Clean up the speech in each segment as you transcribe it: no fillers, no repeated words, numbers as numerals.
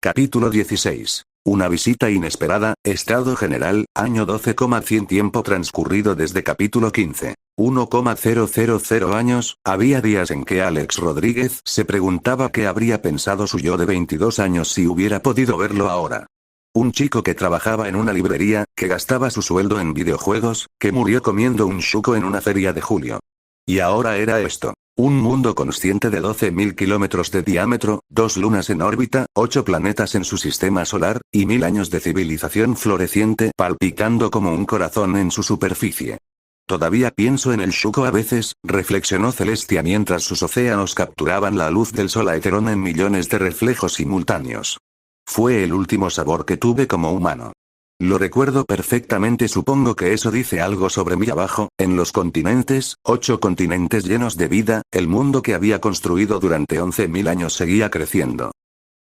Capítulo 16. Una visita inesperada, Estado General, año 12,100 tiempo transcurrido desde capítulo 15. 1,000 años, había días en que Alex Rodríguez se preguntaba qué habría pensado su yo de 22 años si hubiera podido verlo ahora. Un chico que trabajaba en una librería, que gastaba su sueldo en videojuegos, que murió comiendo un chuco en una feria de julio. Y ahora era esto. Un mundo consciente de 12.000 kilómetros de diámetro, 2 lunas en órbita, 8 planetas en su sistema solar, y 1000 años de civilización floreciente palpitando como un corazón en su superficie. Todavía pienso en el chuco a veces, reflexionó Celestia mientras sus océanos capturaban la luz del sol a Heteron en millones de reflejos simultáneos. Fue el último sabor que tuve como humano. Lo recuerdo perfectamente, supongo que eso dice algo sobre mí abajo, en los continentes, 8 continentes llenos de vida, el mundo que había construido durante 11.000 años seguía creciendo.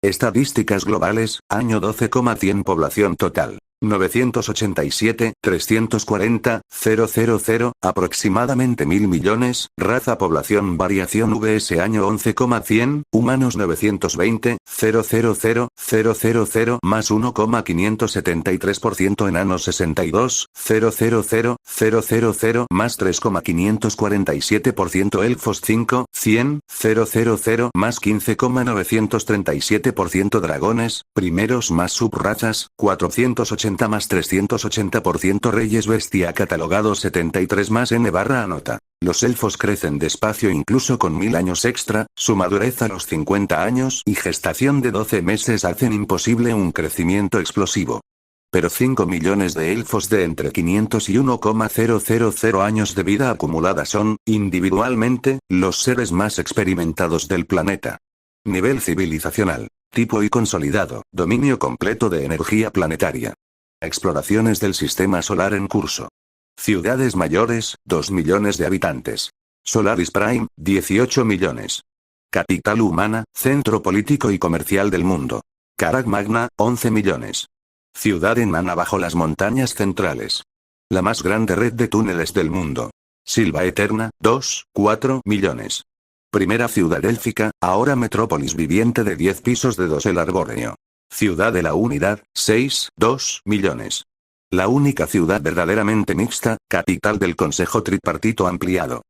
Estadísticas globales, año 12,100 población total. 987, 340, 000, aproximadamente 1000 millones, raza población variación VS año 11,100, humanos 920, 000, más 1,573% enanos 62, 000, más 3,547% elfos 5, 100, 000, más 15,937% dragones, primeros más subrazas, 480 más 380% reyes bestia catalogado 73 más n/anota. Los elfos crecen despacio incluso con 1000 años extra, su madurez a los 50 años y gestación de 12 meses hacen imposible un crecimiento explosivo. Pero 5 millones de elfos de entre 500 y 1,000 años de vida acumulada son, individualmente, los seres más experimentados del planeta. Nivel civilizacional. Tipo y consolidado, dominio completo de energía planetaria. Exploraciones del sistema solar en curso. Ciudades mayores, 2 millones de habitantes. Solaris Prime, 18 millones. Capital humana, centro político y comercial del mundo. Carag Magna, 11 millones. Ciudad enana bajo las montañas centrales. La más grande red de túneles del mundo. Silva Eterna, 4 millones. Primera ciudad élfica, ahora metrópolis viviente de 10 pisos de 2 el arbóreo. Ciudad de la Unidad, 2 millones. La única ciudad verdaderamente mixta, capital del Consejo Tripartito ampliado.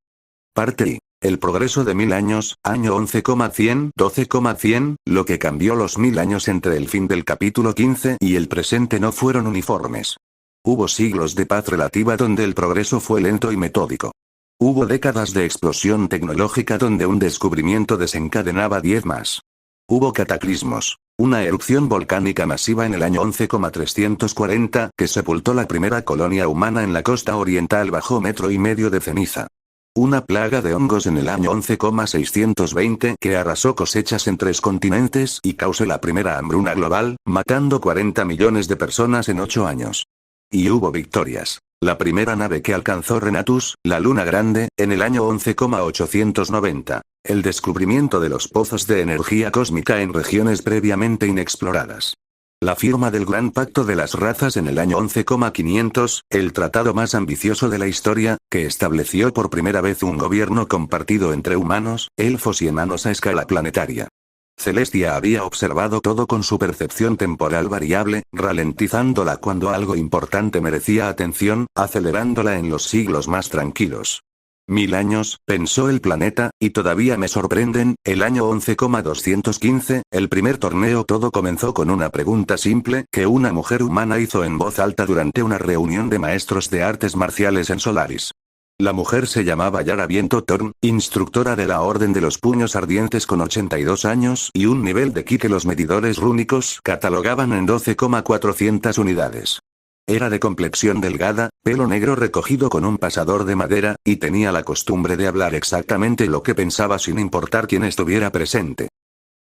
Parte I. El progreso de 1000 años, año 11,100, 12,100, lo que cambió los 1000 años entre el fin del capítulo 15 y el presente no fueron uniformes. Hubo siglos de paz relativa donde el progreso fue lento y metódico. Hubo décadas de explosión tecnológica donde un descubrimiento desencadenaba 10 más. Hubo cataclismos. Una erupción volcánica masiva en el año 11,340 que sepultó la primera colonia humana en la costa oriental bajo 1,5 metros de ceniza. Una plaga de hongos en el año 11,620 que arrasó cosechas en 3 continentes y causó la primera hambruna global, matando 40 millones de personas en 8 años. Y hubo victorias. La primera nave que alcanzó Renatus, la Luna Grande, en el año 11,890. El descubrimiento de los pozos de energía cósmica en regiones previamente inexploradas. La firma del Gran Pacto de las Razas en el año 11,500, el tratado más ambicioso de la historia, que estableció por primera vez un gobierno compartido entre humanos, elfos y enanos a escala planetaria. Celestia había observado todo con su percepción temporal variable, ralentizándola cuando algo importante merecía atención, acelerándola en los siglos más tranquilos. 1000 años, pensó el planeta, y todavía me sorprenden, el año 11,215, el primer torneo. Todo comenzó con una pregunta simple que una mujer humana hizo en voz alta durante una reunión de maestros de artes marciales en Solaris. La mujer se llamaba Yara Viento Thorn, instructora de la Orden de los Puños Ardientes con 82 años y un nivel de ki que los medidores rúnicos catalogaban en 12,400 unidades. Era de complexión delgada, pelo negro recogido con un pasador de madera, y tenía la costumbre de hablar exactamente lo que pensaba sin importar quién estuviera presente.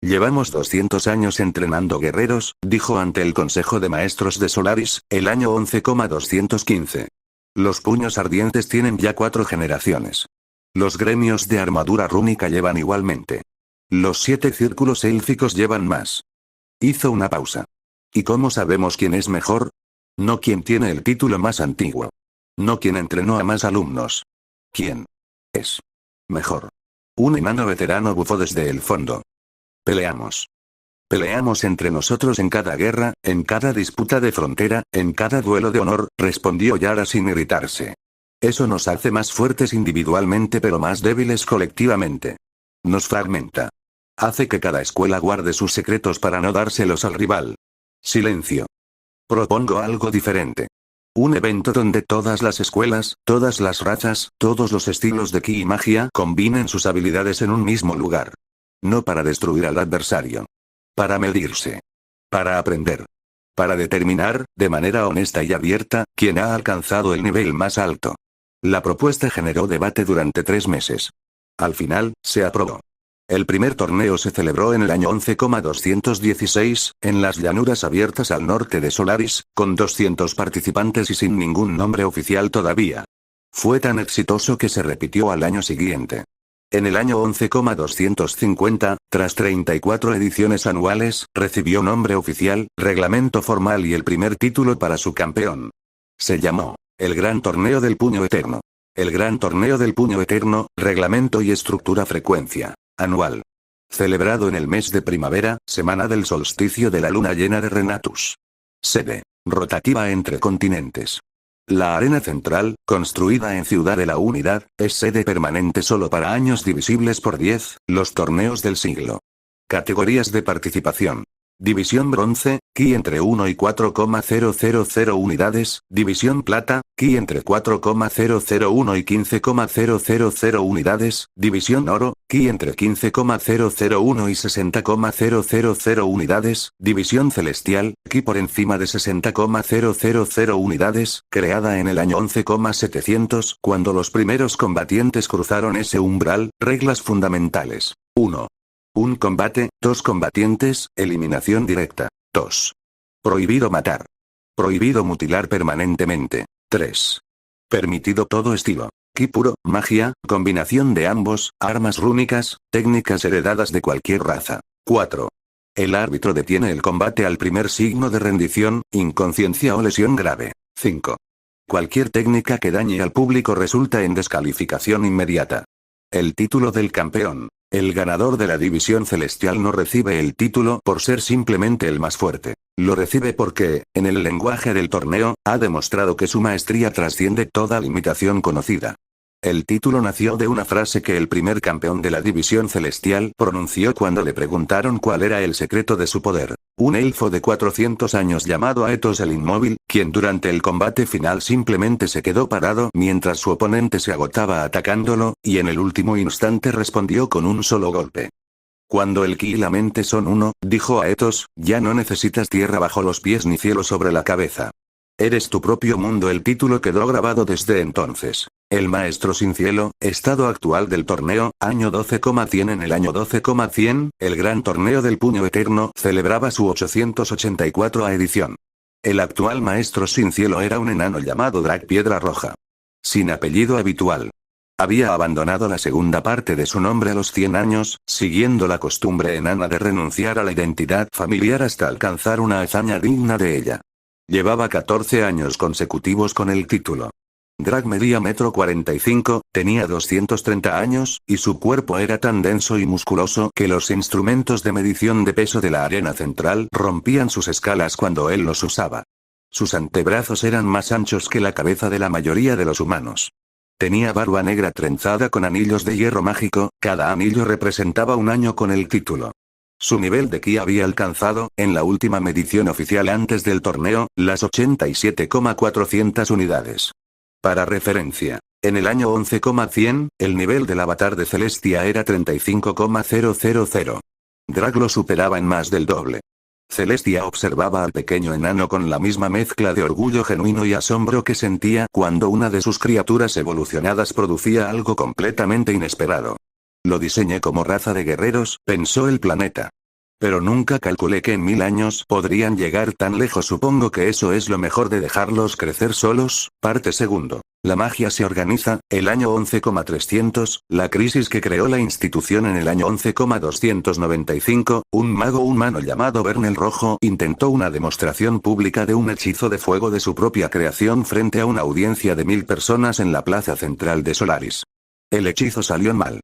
Llevamos 200 años entrenando guerreros, dijo ante el Consejo de Maestros de Solaris, el año 11,215. Los puños ardientes tienen ya 4 generaciones. Los gremios de armadura rúnica llevan igualmente. Los 7 círculos élficos llevan más. Hizo una pausa. ¿Y cómo sabemos quién es mejor? No quien tiene el título más antiguo. No quien entrenó a más alumnos. ¿Quién es mejor? Un enano veterano bufó desde el fondo. Peleamos. Peleamos entre nosotros en cada guerra, en cada disputa de frontera, en cada duelo de honor, respondió Yara sin irritarse. Eso nos hace más fuertes individualmente pero más débiles colectivamente. Nos fragmenta. Hace que cada escuela guarde sus secretos para no dárselos al rival. Silencio. Propongo algo diferente. Un evento donde todas las escuelas, todas las razas, todos los estilos de ki y magia combinen sus habilidades en un mismo lugar. No para destruir al adversario. Para medirse. Para aprender. Para determinar, de manera honesta y abierta, quién ha alcanzado el nivel más alto. La propuesta generó debate durante 3 meses. Al final, se aprobó. El primer torneo se celebró en el año 11,216, en las llanuras abiertas al norte de Solaris, con 200 participantes y sin ningún nombre oficial todavía. Fue tan exitoso que se repitió al año siguiente. En el año 11,250, tras 34 ediciones anuales, recibió nombre oficial, reglamento formal y el primer título para su campeón. Se llamó el Gran Torneo del Puño Eterno. El Gran Torneo del Puño Eterno, reglamento y estructura frecuencia. Anual. Celebrado en el mes de primavera, semana del solsticio de la luna llena de Renatus. Sede. Rotativa entre continentes. La arena central, construida en Ciudad de la Unidad, es sede permanente solo para años divisibles por 10, los torneos del siglo. Categorías de participación. División bronce, ki entre 1 y 4,000 unidades, división plata, ki entre 4,001 y 15,000 unidades, división oro, ki entre 15,001 y 60,000 unidades, división celestial, ki por encima de 60,000 unidades, creada en el año 11,700, cuando los primeros combatientes cruzaron ese umbral, reglas fundamentales. 1. Un combate, 2 combatientes, eliminación directa. 2. Prohibido matar. Prohibido mutilar permanentemente. 3. Permitido todo estilo. Ki puro, magia, combinación de ambos, armas rúnicas, técnicas heredadas de cualquier raza. 4. El árbitro detiene el combate al primer signo de rendición, inconsciencia o lesión grave. 5. Cualquier técnica que dañe al público resulta en descalificación inmediata. El título del campeón. El ganador de la división celestial no recibe el título por ser simplemente el más fuerte. Lo recibe porque, en el lenguaje del torneo, ha demostrado que su maestría trasciende toda limitación conocida. El título nació de una frase que el primer campeón de la división celestial pronunció cuando le preguntaron cuál era el secreto de su poder. Un elfo de 400 años llamado Aetos el Inmóvil, quien durante el combate final simplemente se quedó parado mientras su oponente se agotaba atacándolo, y en el último instante respondió con un solo golpe. Cuando el ki y la mente son uno, dijo Aetos, ya no necesitas tierra bajo los pies ni cielo sobre la cabeza. Eres tu propio mundo. El título quedó grabado desde entonces. El maestro sin cielo, estado actual del torneo, año 12,100. En el año 12,100, el gran torneo del puño eterno celebraba su 884 edición. El actual maestro sin cielo era un enano llamado Drag Piedra Roja. Sin apellido habitual. Había abandonado la segunda parte de su nombre a los 100 años, siguiendo la costumbre enana de renunciar a la identidad familiar hasta alcanzar una hazaña digna de ella. Llevaba 14 años consecutivos con el título. Drag medía 1,45 m, tenía 230 años, y su cuerpo era tan denso y musculoso que los instrumentos de medición de peso de la arena central rompían sus escalas cuando él los usaba. Sus antebrazos eran más anchos que la cabeza de la mayoría de los humanos. Tenía barba negra trenzada con anillos de hierro mágico, cada anillo representaba un año con el título. Su nivel de ki había alcanzado, en la última medición oficial antes del torneo, las 87,400 unidades. Para referencia, en el año 11,100, el nivel del avatar de Celestia era 35,000. Drag lo superaba en más del doble. Celestia observaba al pequeño enano con la misma mezcla de orgullo genuino y asombro que sentía cuando una de sus criaturas evolucionadas producía algo completamente inesperado. Lo diseñé como raza de guerreros, pensó el planeta. Pero nunca calculé que en 1000 años podrían llegar tan lejos. Supongo que eso es lo mejor de dejarlos crecer solos. Parte segundo. La magia se organiza, el año 11,300, la crisis que creó la institución. En el año 11,295, un mago humano llamado Vernel Rojo intentó una demostración pública de un hechizo de fuego de su propia creación frente a una audiencia de 1000 personas en la plaza central de Solaris. El hechizo salió mal.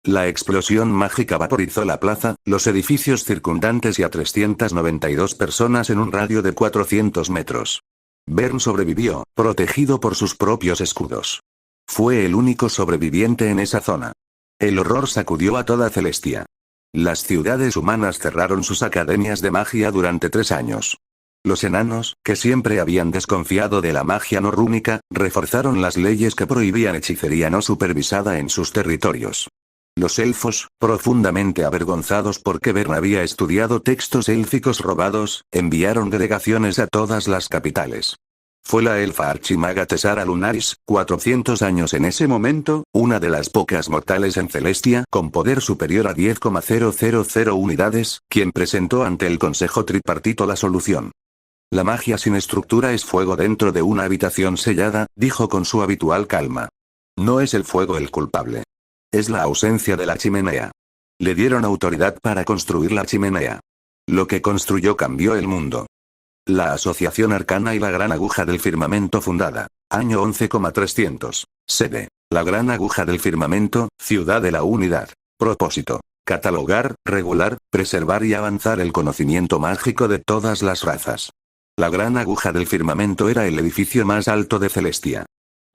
La explosión mágica vaporizó la plaza, los edificios circundantes y a 392 personas en un radio de 400 metros. Bern sobrevivió, protegido por sus propios escudos. Fue el único sobreviviente en esa zona. El horror sacudió a toda Celestia. Las ciudades humanas cerraron sus academias de magia durante 3 años. Los enanos, que siempre habían desconfiado de la magia no rúnica, reforzaron las leyes que prohibían hechicería no supervisada en sus territorios. Los elfos, profundamente avergonzados porque Bern había estudiado textos élficos robados, enviaron delegaciones a todas las capitales. Fue la elfa archimaga Tessara Lunaris, 400 años en ese momento, una de las pocas mortales en Celestia con poder superior a 10,000 unidades, quien presentó ante el Consejo Tripartito la solución. La magia sin estructura es fuego dentro de una habitación sellada, dijo con su habitual calma. No es el fuego el culpable. Es la ausencia de la chimenea. Le dieron autoridad para construir la chimenea. Lo que construyó cambió el mundo. La Asociación Arcana y la Gran Aguja del Firmamento fundada. Año 11,300. Sede. La Gran Aguja del Firmamento, Ciudad de la Unidad. Propósito. Catalogar, regular, preservar y avanzar el conocimiento mágico de todas las razas. La Gran Aguja del Firmamento era el edificio más alto de Celestia.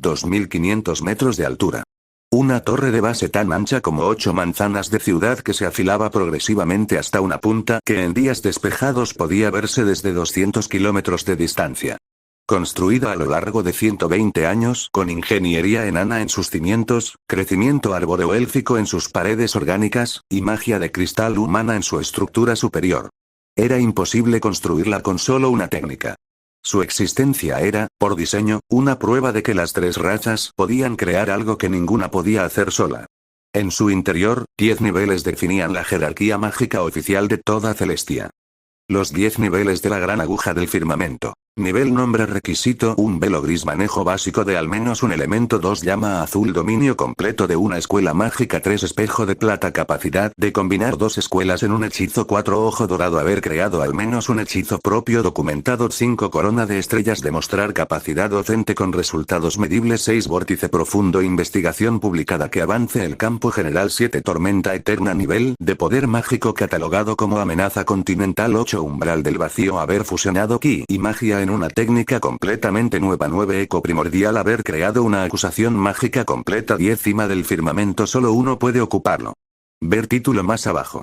2.500 metros de altura. Una torre de base tan ancha como 8 manzanas de ciudad que se afilaba progresivamente hasta una punta que en días despejados podía verse desde 200 kilómetros de distancia. Construida a lo largo de 120 años con ingeniería enana en sus cimientos, crecimiento arbóreo élfico en sus paredes orgánicas, y magia de cristal humana en su estructura superior. Era imposible construirla con solo una técnica. Su existencia era, por diseño, una prueba de que las 3 razas podían crear algo que ninguna podía hacer sola. En su interior, 10 niveles definían la jerarquía mágica oficial de toda Celestia. Los 10 niveles de la Gran Aguja del Firmamento. Nivel nombre requisito: un velo gris, manejo básico de al menos un elemento. 2 llama azul, dominio completo de una escuela mágica. 3 espejo de plata, capacidad de combinar 2 escuelas en un hechizo. 4 ojo dorado, haber creado al menos un hechizo propio documentado. 5 corona de estrellas, demostrar capacidad docente con resultados medibles. 6 vórtice profundo, investigación publicada que avance el campo general. 7 tormenta eterna, nivel de poder mágico catalogado como amenaza continental. 8 umbral del vacío, haber fusionado ki y magia en una técnica completamente nueva. 9 eco primordial, haber creado una acusación mágica completa. 10 cima del firmamento, solo uno puede ocuparlo. Ver título más abajo.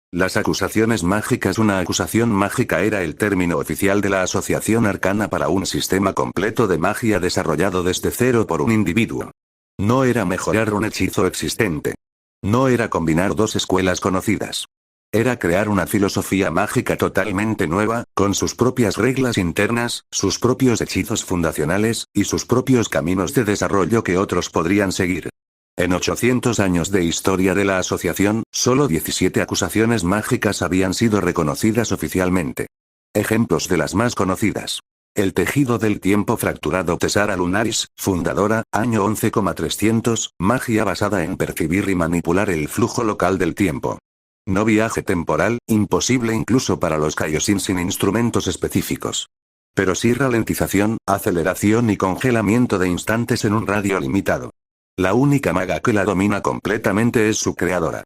Las acusaciones mágicas. Una acusación mágica era el término oficial de la Asociación Arcana para un sistema completo de magia desarrollado desde cero por un individuo. No era mejorar un hechizo existente. No era combinar 2 escuelas conocidas. Era crear una filosofía mágica totalmente nueva, con sus propias reglas internas, sus propios hechizos fundacionales, y sus propios caminos de desarrollo que otros podrían seguir. En 800 años de historia de la asociación, solo 17 acusaciones mágicas habían sido reconocidas oficialmente. Ejemplos de las más conocidas. El tejido del tiempo fracturado. Tessara Lunaris, fundadora, año 11,300, magia basada en percibir y manipular el flujo local del tiempo. No viaje temporal, imposible incluso para los Kaioshin sin instrumentos específicos. Pero sí ralentización, aceleración y congelamiento de instantes en un radio limitado. La única maga que la domina completamente es su creadora.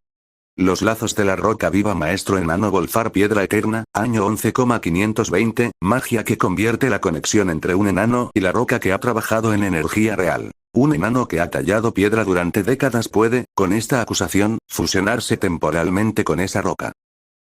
Los lazos de la roca viva, maestro enano Golfar piedra eterna, año 11,520, magia que convierte la conexión entre un enano y la roca que ha trabajado en energía real. Un enano que ha tallado piedra durante décadas puede, con esta acusación, fusionarse temporalmente con esa roca.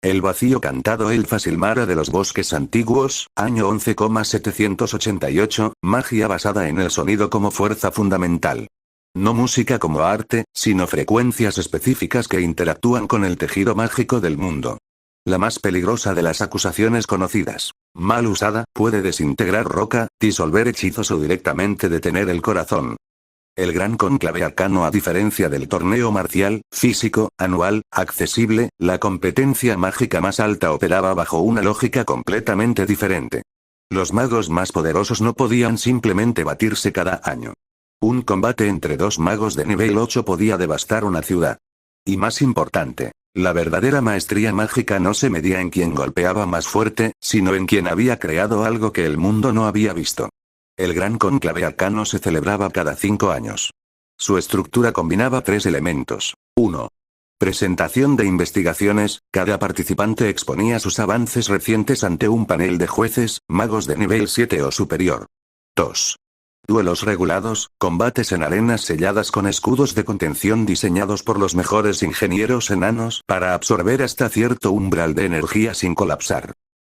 El vacío cantado Elfa Silmara de los bosques antiguos, año 11,788, magia basada en el sonido como fuerza fundamental. No música como arte, sino frecuencias específicas que interactúan con el tejido mágico del mundo. La más peligrosa de las acusaciones conocidas. Mal usada, puede desintegrar roca, disolver hechizos o directamente detener el corazón. El Gran Cónclave Arcano. A diferencia del torneo marcial, físico, anual, accesible, la competencia mágica más alta operaba bajo una lógica completamente diferente. Los magos más poderosos no podían simplemente batirse cada año. Un combate entre 2 magos de nivel 8 podía devastar una ciudad. Y más importante, la verdadera maestría mágica no se medía en quien golpeaba más fuerte, sino en quien había creado algo que el mundo no había visto. El Gran Cónclave Arcano se celebraba cada 5 años. Su estructura combinaba 3 elementos. 1. Presentación de investigaciones, cada participante exponía sus avances recientes ante un panel de jueces, magos de nivel 7 o superior. 2. Duelos regulados, combates en arenas selladas con escudos de contención diseñados por los mejores ingenieros enanos para absorber hasta cierto umbral de energía sin colapsar.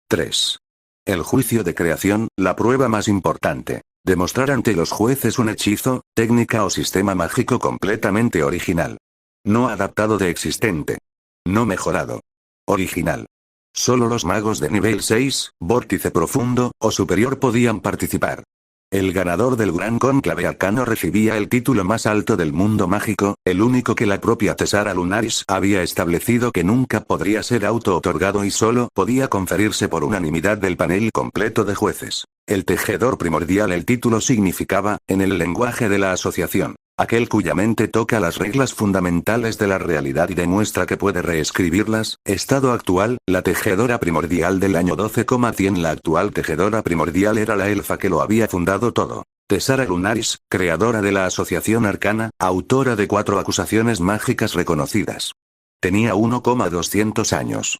3. El juicio de creación, la prueba más importante. Demostrar ante los jueces un hechizo, técnica o sistema mágico completamente original. No adaptado de existente. No mejorado. Original. Solo los magos de nivel 6, vórtice profundo, o superior podían participar. El ganador del Gran Cónclave Arcano recibía el título más alto del mundo mágico, el único que la propia Tessara Lunaris había establecido que nunca podría ser auto-otorgado y solo podía conferirse por unanimidad del panel completo de jueces. El tejedor primordial. El título significaba, en el lenguaje de la asociación, aquel cuya mente toca las reglas fundamentales de la realidad y demuestra que puede reescribirlas. Estado actual, la tejedora primordial del año 12,100. La actual tejedora primordial era la elfa que lo había fundado todo. Tessara Lunaris, creadora de la asociación arcana, autora de 4 acusaciones mágicas reconocidas. Tenía 1,200 años.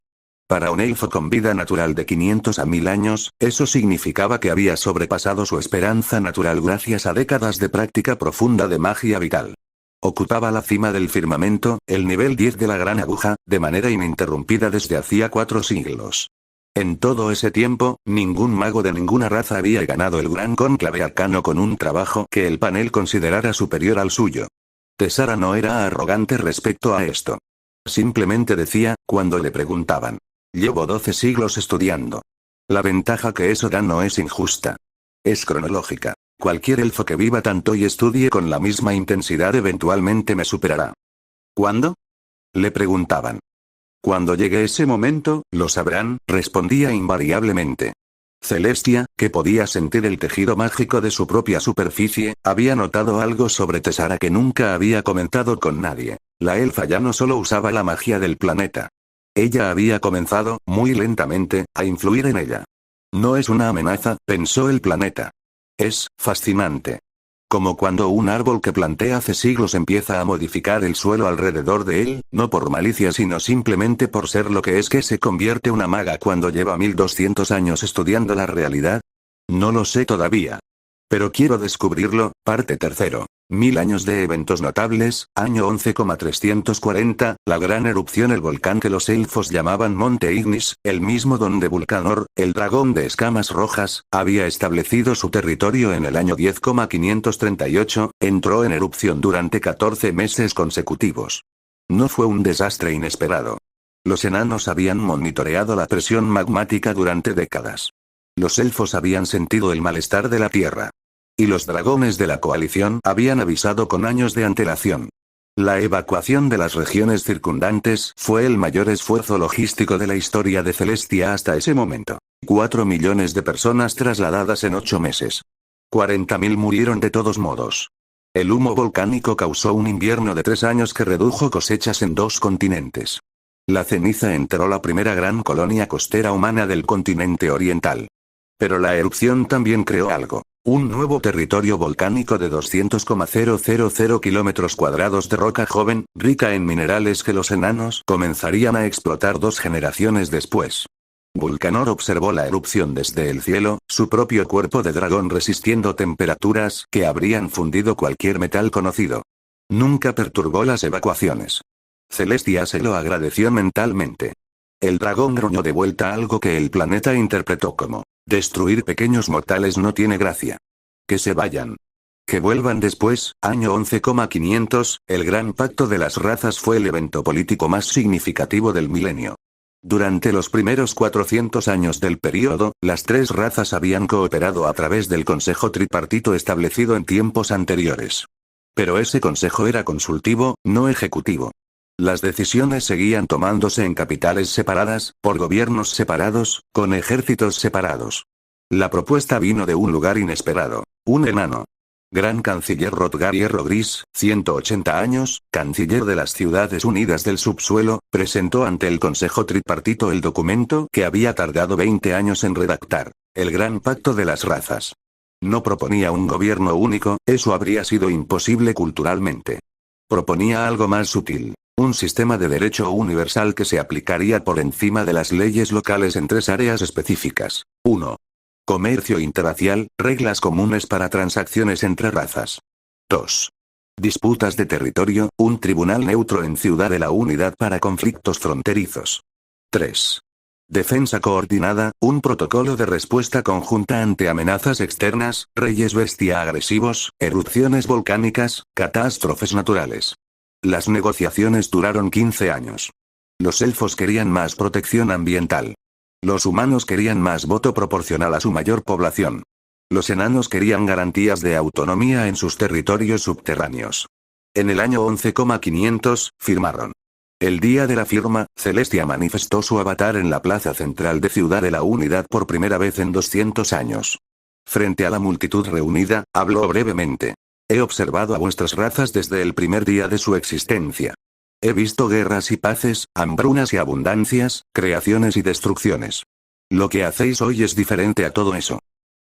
Para un elfo con vida natural de 500 a 1000 años, eso significaba que había sobrepasado su esperanza natural gracias a décadas de práctica profunda de magia vital. Ocupaba la cima del firmamento, el nivel 10 de la gran aguja, de manera ininterrumpida desde hacía 4 siglos. En todo ese tiempo, ningún mago de ninguna raza había ganado el Gran Cónclave Arcano con un trabajo que el panel considerara superior al suyo. Tessara no era arrogante respecto a esto. Simplemente decía, cuando le preguntaban: llevo 12 siglos estudiando. La ventaja que eso da no es injusta. Es cronológica. Cualquier elfo que viva tanto y estudie con la misma intensidad eventualmente me superará. ¿Cuándo? Le preguntaban. Cuando llegue ese momento, lo sabrán, respondía invariablemente. Celestia, que podía sentir el tejido mágico de su propia superficie, había notado algo sobre Tessara que nunca había comentado con nadie. La elfa ya no solo usaba la magia del planeta. Ella había comenzado, muy lentamente, a influir en ella. No es una amenaza, pensó el planeta. Es fascinante. Como cuando un árbol que planté hace siglos empieza a modificar el suelo alrededor de él, no por malicia sino simplemente por ser lo que es que se convierte una maga cuando lleva 1200 años estudiando la realidad. No lo sé todavía. Pero quiero descubrirlo. Parte 3. 1000 años de eventos notables, año 11,340, la gran erupción. El volcán que los elfos llamaban Monte Ignis, el mismo donde Vulcanor, el dragón de escamas rojas, había establecido su territorio en el año 10,538, entró en erupción durante 14 meses consecutivos. No fue un desastre inesperado. Los enanos habían monitoreado la presión magmática durante décadas. Los elfos habían sentido el malestar de la tierra. Y los dragones de la coalición habían avisado con años de antelación. La evacuación de las regiones circundantes fue el mayor esfuerzo logístico de la historia de Celestia hasta ese momento. 4 millones de personas trasladadas en 8 meses. 40.000 murieron de todos modos. El humo volcánico causó un invierno de 3 años que redujo cosechas en 2 continentes. La ceniza enterró la primera gran colonia costera humana del continente oriental. Pero la erupción también creó algo. Un nuevo territorio volcánico de 200,000 kilómetros cuadrados de roca joven, rica en minerales que los enanos comenzarían a explotar 2 generaciones después. Vulcanor observó la erupción desde el cielo, su propio cuerpo de dragón resistiendo temperaturas que habrían fundido cualquier metal conocido. Nunca perturbó las evacuaciones. Celestia se lo agradeció mentalmente. El dragón gruñó de vuelta algo que el planeta interpretó como: destruir pequeños mortales no tiene gracia. Que se vayan. Que vuelvan después. Año 11,500, el Gran Pacto de las Razas fue el evento político más significativo del milenio. Durante los primeros 400 años del período, las 3 razas habían cooperado a través del Consejo Tripartito establecido en tiempos anteriores. Pero ese consejo era consultivo, no ejecutivo. Las decisiones seguían tomándose en capitales separadas, por gobiernos separados, con ejércitos separados. La propuesta vino de un lugar inesperado. Un enano. Gran Canciller Rodgar Hierro Gris, 180 años, canciller de las Ciudades Unidas del Subsuelo, presentó ante el Consejo Tripartito el documento que había tardado 20 años en redactar. El Gran Pacto de las Razas. No proponía un gobierno único, eso habría sido imposible culturalmente. Proponía algo más sutil. Un sistema de derecho universal que se aplicaría por encima de las leyes locales en 3 áreas específicas. 1. Comercio interracial, reglas comunes para transacciones entre razas. 2. Disputas de territorio, un tribunal neutro en Ciudad de la Unidad para conflictos fronterizos. 3. Defensa coordinada, un protocolo de respuesta conjunta ante amenazas externas, reyes bestia agresivos, erupciones volcánicas, catástrofes naturales. Las negociaciones duraron 15 años. Los elfos querían más protección ambiental. Los humanos querían más voto proporcional a su mayor población. Los enanos querían garantías de autonomía en sus territorios subterráneos. En el año 11,500, firmaron. El día de la firma, Celestia manifestó su avatar en la plaza central de Ciudad de la Unidad por primera vez en 200 años. Frente a la multitud reunida, habló brevemente. He observado a vuestras razas desde el primer día de su existencia. He visto guerras y paces, hambrunas y abundancias, creaciones y destrucciones. Lo que hacéis hoy es diferente a todo eso.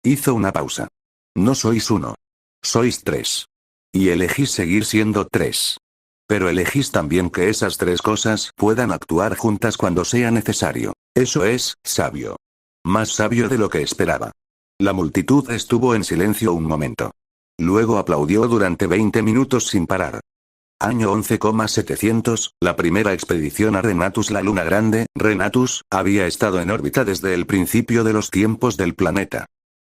Hizo una pausa. No sois uno. Sois 3. Y elegís seguir siendo 3. Pero elegís también que esas 3 cosas puedan actuar juntas cuando sea necesario. Eso es, sabio. Más sabio de lo que esperaba. La multitud estuvo en silencio un momento. Luego aplaudió durante 20 minutos sin parar. Año 11,700, la primera expedición a Renatus, la luna grande. Renatus había estado en órbita desde el principio de los tiempos del planeta.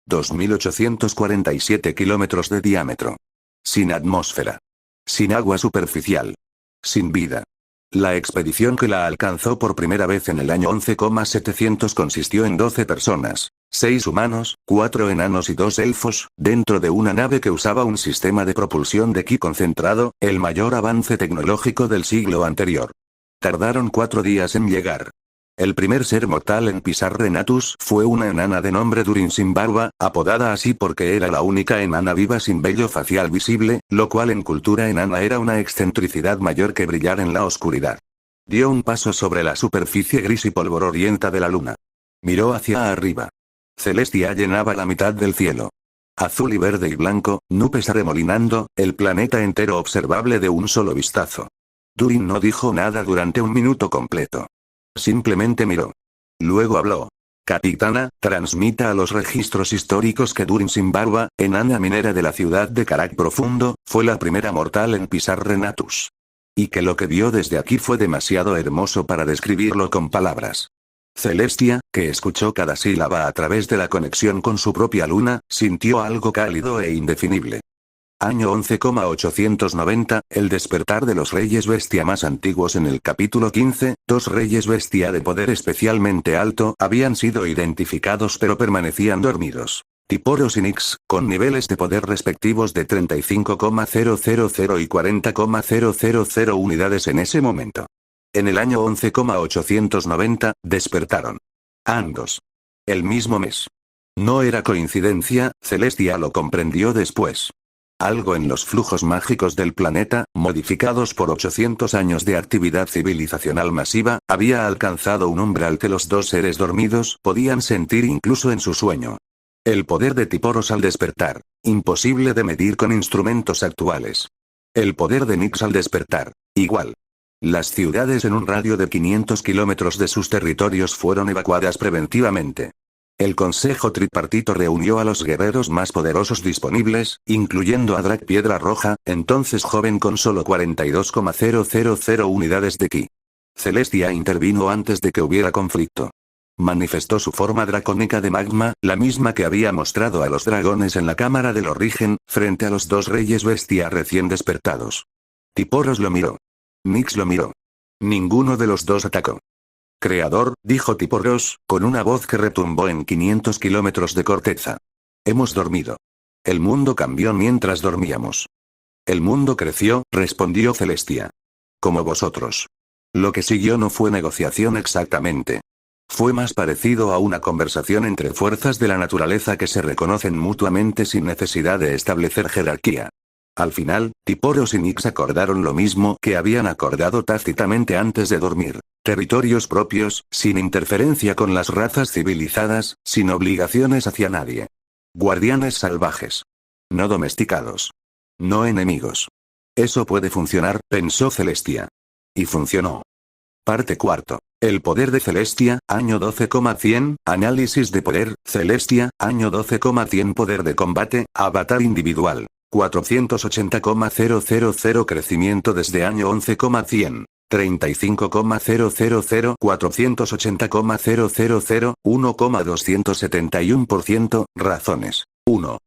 2.847 kilómetros de diámetro. Sin atmósfera. Sin agua superficial. Sin vida. La expedición que la alcanzó por primera vez en el año 11,700 consistió en 12 personas, 6 humanos, 4 enanos y 2 elfos, dentro de una nave que usaba un sistema de propulsión de ki concentrado, el mayor avance tecnológico del siglo anterior. Tardaron 4 días en llegar. El primer ser mortal en pisar Renatus fue una enana de nombre Durin sin barba, apodada así porque era la única enana viva sin vello facial visible, lo cual en cultura enana era una excentricidad mayor que brillar en la oscuridad. Dio un paso sobre la superficie gris y polvororienta de la luna. Miró hacia arriba. Celestia llenaba la mitad del cielo. Azul y verde y blanco, nubes arremolinando, el planeta entero observable de un solo vistazo. Durin no dijo nada durante un minuto completo. Simplemente miró. Luego habló. Capitana, transmita a los registros históricos que Durin sin barba, enana minera de la ciudad de Karak Profundo, fue la primera mortal en pisar Renatus. Y que lo que vio desde aquí fue demasiado hermoso para describirlo con palabras. Celestia, que escuchó cada sílaba a través de la conexión con su propia luna, sintió algo cálido e indefinible. Año 11,890, el despertar de los reyes bestia más antiguos. En el capítulo 15, 2 reyes bestia de poder especialmente alto habían sido identificados pero permanecían dormidos. Tiporos y Nix, con niveles de poder respectivos de 35,000 y 40,000 unidades en ese momento. En el año 11,890, despertaron. Ambos. El mismo mes. No era coincidencia, Celestia lo comprendió después. Algo en los flujos mágicos del planeta, modificados por 800 años de actividad civilizacional masiva, había alcanzado un umbral que los 2 seres dormidos podían sentir incluso en su sueño. El poder de Tiporos al despertar, imposible de medir con instrumentos actuales. El poder de Nix al despertar, igual. Las ciudades en un radio de 500 kilómetros de sus territorios fueron evacuadas preventivamente. El Consejo Tripartito reunió a los guerreros más poderosos disponibles, incluyendo a Drak Piedra Roja, entonces joven con solo 42,000 unidades de ki. Celestia intervino antes de que hubiera conflicto. Manifestó su forma dracónica de magma, la misma que había mostrado a los dragones en la Cámara del Origen, frente a los 2 reyes bestia recién despertados. Tiporos lo miró. Nix lo miró. Ninguno de los 2 atacó. Creador, dijo Tiporos, con una voz que retumbó en 500 kilómetros de corteza. Hemos dormido. El mundo cambió mientras dormíamos. El mundo creció, respondió Celestia. Como vosotros. Lo que siguió no fue negociación exactamente. Fue más parecido a una conversación entre fuerzas de la naturaleza que se reconocen mutuamente sin necesidad de establecer jerarquía. Al final, Tiporos y Nix acordaron lo mismo que habían acordado tácitamente antes de dormir. Territorios propios, sin interferencia con las razas civilizadas, sin obligaciones hacia nadie. Guardianes salvajes. No domesticados. No enemigos. Eso puede funcionar, pensó Celestia. Y funcionó. Parte cuarto. El poder de Celestia, año 12,100, análisis de poder, Celestia, año 12,100 poder de combate, avatar individual. 480,000 crecimiento desde año 11,100. 35,000 480,000 1,271%, razones. 1.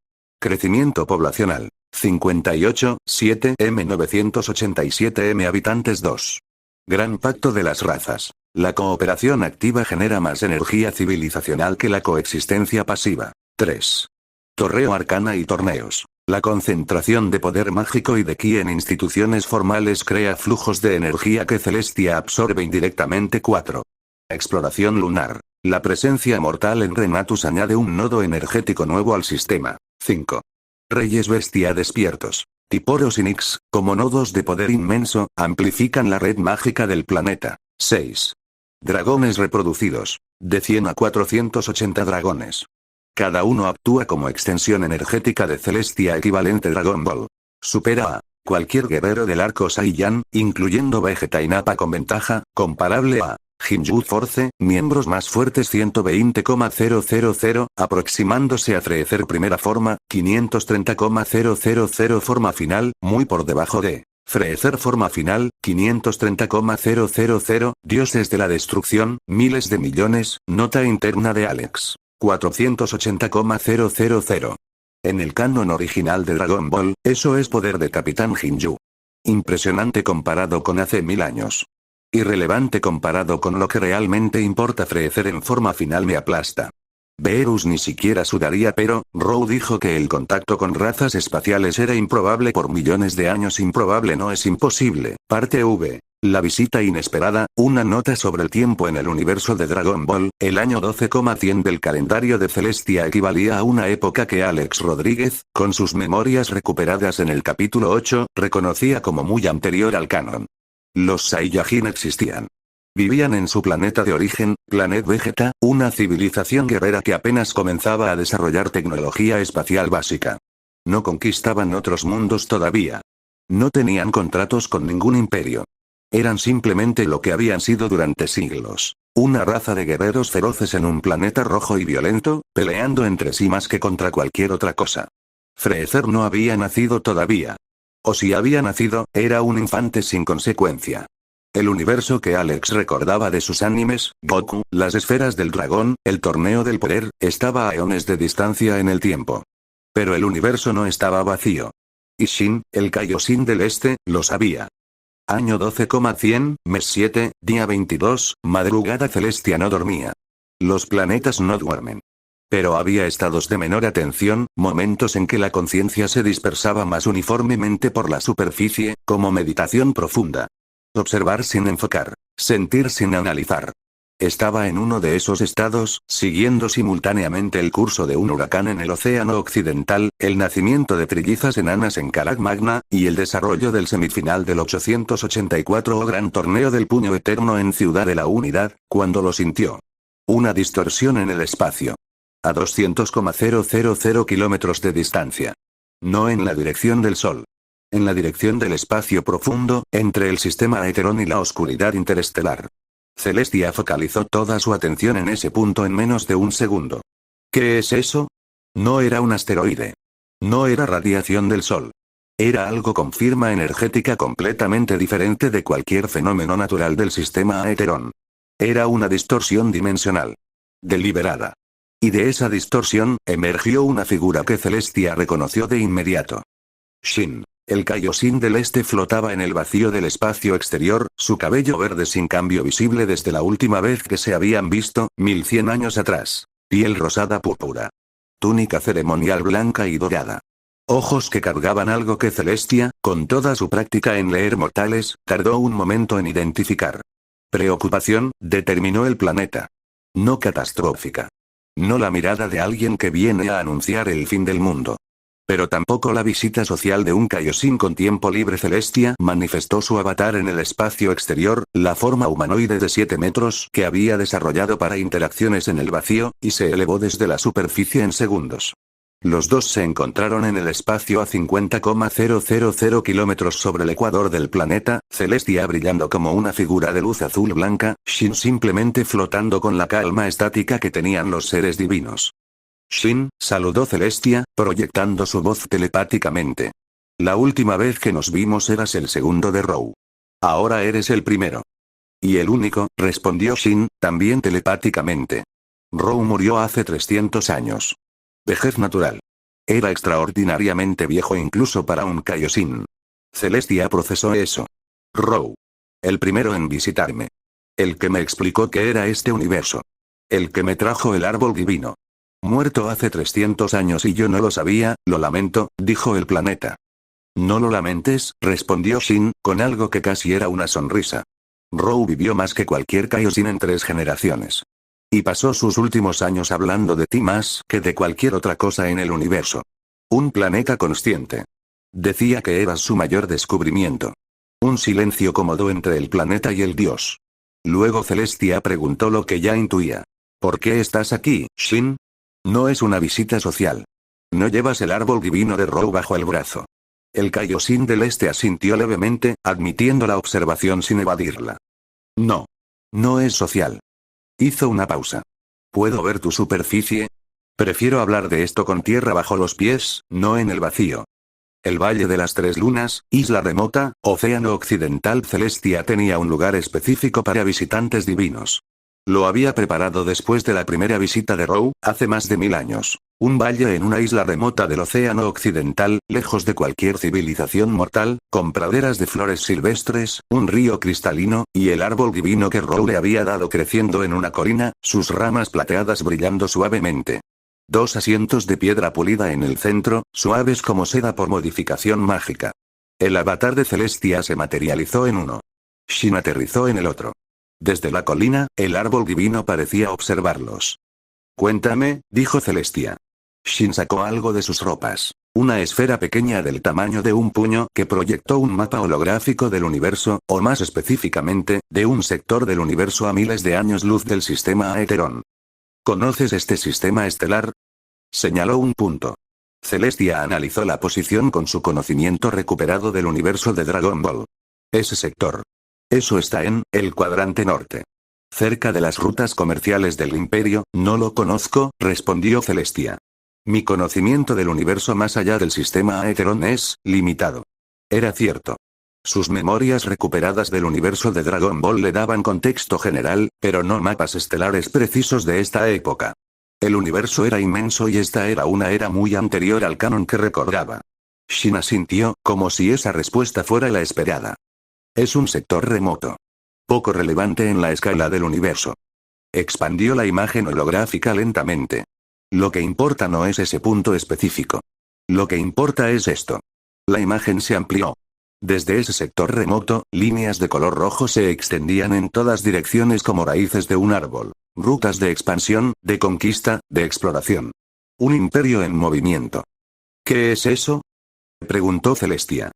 Crecimiento poblacional. 58,7 m 987 m habitantes 2. Gran pacto de las razas. La cooperación activa genera más energía civilizacional que la coexistencia pasiva. 3. Torneo arcana y torneos. La concentración de poder mágico y de ki en instituciones formales crea flujos de energía que Celestia absorbe indirectamente. 4. Exploración lunar. La presencia mortal en Renatus añade un nodo energético nuevo al sistema. 5. Reyes bestia despiertos. Tiporos y Nix, como nodos de poder inmenso, amplifican la red mágica del planeta. 6. Dragones reproducidos. De 100 a 480 dragones. Cada uno actúa como extensión energética de Celestia equivalente Dragon Ball. Supera a cualquier guerrero del arco Saiyan, incluyendo Vegeta y Nappa con ventaja, comparable a Jinju Force, miembros más fuertes 120,000, aproximándose a Freezer primera forma, 530,000 forma final, muy por debajo de Freezer forma final, 530,000, dioses de la destrucción, miles de millones, nota interna de Alex. 480,000. En el canon original de Dragon Ball, eso es poder de Capitán Jinju. Impresionante comparado con hace 1000 años. Irrelevante comparado con lo que realmente importa. Freezer en forma final me aplasta. Beerus ni siquiera sudaría, pero Roux dijo que el contacto con razas espaciales era improbable por millones de años. Improbable no es imposible. Parte V. La visita inesperada, una nota sobre el tiempo en el universo de Dragon Ball. El año 12,100 del calendario de Celestia equivalía a una época que Alex Rodríguez, con sus memorias recuperadas en el capítulo 8, reconocía como muy anterior al canon. Los Saiyajin existían. Vivían en su planeta de origen, Planet Vegeta, una civilización guerrera que apenas comenzaba a desarrollar tecnología espacial básica. No conquistaban otros mundos todavía. No tenían contratos con ningún imperio. Eran simplemente lo que habían sido durante siglos. Una raza de guerreros feroces en un planeta rojo y violento, peleando entre sí más que contra cualquier otra cosa. Freezer no había nacido todavía. O si había nacido, era un infante sin consecuencia. El universo que Alex recordaba de sus animes, Goku, las esferas del dragón, el torneo del poder, estaba a eones de distancia en el tiempo. Pero el universo no estaba vacío. Y Shin, el Kaioshin del Este, lo sabía. Año 12,100, mes 7, día 22, madrugada. Celestia no dormía. Los planetas no duermen. Pero había estados de menor atención, momentos en que la conciencia se dispersaba más uniformemente por la superficie, como meditación profunda. Observar sin enfocar. Sentir sin analizar. Estaba en uno de esos estados, siguiendo simultáneamente el curso de un huracán en el océano occidental, el nacimiento de trillizas enanas en Karak Magna, y el desarrollo del semifinal del 884 o Gran Torneo del Puño Eterno en Ciudad de la Unidad, cuando lo sintió. Una distorsión en el espacio. A 200,000 kilómetros de distancia. No en la dirección del Sol. En la dirección del espacio profundo, entre el sistema Aeteron y la oscuridad interestelar. Celestia focalizó toda su atención en ese punto en menos de un segundo. ¿Qué es eso? No era un asteroide. No era radiación del Sol. Era algo con firma energética completamente diferente de cualquier fenómeno natural del sistema Aeteron. Era una distorsión dimensional. Deliberada. Y de esa distorsión, emergió una figura que Celestia reconoció de inmediato. Shin. El Kaioshin del Este flotaba en el vacío del espacio exterior, su cabello verde sin cambio visible desde la última vez que se habían visto, 1100 años atrás. Piel rosada púrpura. Túnica ceremonial blanca y dorada. Ojos que cargaban algo que Celestia, con toda su práctica en leer mortales, tardó un momento en identificar. Preocupación, determinó el planeta. No catastrófica. No la mirada de alguien que viene a anunciar el fin del mundo. Pero tampoco la visita social de un Kaioshin con tiempo libre. Celestia manifestó su avatar en el espacio exterior, la forma humanoide de 7 metros que había desarrollado para interacciones en el vacío, y se elevó desde la superficie en segundos. Los dos se encontraron en el espacio a 50,000 kilómetros sobre el ecuador del planeta, Celestia brillando como una figura de luz azul blanca, Shin simplemente flotando con la calma estática que tenían los seres divinos. Shin, saludó Celestia, proyectando su voz telepáticamente. La última vez que nos vimos eras el segundo de Row. Ahora eres el primero. Y el único, respondió Shin, también telepáticamente. Row murió hace 300 años. Vejez natural. Era extraordinariamente viejo incluso para un Kaioshin. Celestia procesó eso. Row. El primero en visitarme. El que me explicó qué era este universo. El que me trajo el árbol divino. Muerto hace 300 años y yo no lo sabía, lo lamento, dijo el planeta. No lo lamentes, respondió Shin, con algo que casi era una sonrisa. Row vivió más que cualquier Kaioshin en 3 generaciones. Y pasó sus últimos años hablando de ti más que de cualquier otra cosa en el universo. Un planeta consciente. Decía que eras su mayor descubrimiento. Un silencio cómodo entre el planeta y el dios. Luego Celestia preguntó lo que ya intuía. ¿Por qué estás aquí, Shin? No es una visita social. No llevas el árbol divino de Row bajo el brazo. El Kaioshin del Este asintió levemente, admitiendo la observación sin evadirla. No. No es social. Hizo una pausa. ¿Puedo ver tu superficie? Prefiero hablar de esto con tierra bajo los pies, no en el vacío. El Valle de las Tres Lunas, isla remota, océano occidental Celestia tenía un lugar específico para visitantes divinos. Lo había preparado después de la primera visita de Row, hace más de 1000 años. Un valle en una isla remota del océano occidental, lejos de cualquier civilización mortal, con praderas de flores silvestres, un río cristalino, y el árbol divino que Row le había dado creciendo en una colina, sus ramas plateadas brillando suavemente. 2 asientos de piedra pulida en el centro, suaves como seda por modificación mágica. El avatar de Celestia se materializó en uno. Shin aterrizó en el otro. Desde la colina, el árbol divino parecía observarlos. Cuéntame, dijo Celestia. Shin sacó algo de sus ropas. Una esfera pequeña del tamaño de un puño que proyectó un mapa holográfico del universo, o más específicamente, de un sector del universo a miles de años luz del sistema Aetheron. ¿Conoces este sistema estelar? Señaló un punto. Celestia analizó la posición con su conocimiento recuperado del universo de Dragon Ball. Ese sector. Eso está en el cuadrante norte. Cerca de las rutas comerciales del Imperio, no lo conozco, respondió Celestia. Mi conocimiento del universo más allá del sistema Aetheron es limitado. Era cierto. Sus memorias recuperadas del universo de Dragon Ball le daban contexto general, pero no mapas estelares precisos de esta época. El universo era inmenso y esta era una era muy anterior al canon que recordaba. Shin asintió, como si esa respuesta fuera la esperada. Es un sector remoto. Poco relevante en la escala del universo. Expandió la imagen holográfica lentamente. Lo que importa no es ese punto específico. Lo que importa es esto. La imagen se amplió. Desde ese sector remoto, líneas de color rojo se extendían en todas direcciones como raíces de un árbol. Rutas de expansión, de conquista, de exploración. Un imperio en movimiento. ¿Qué es eso? Preguntó Celestia.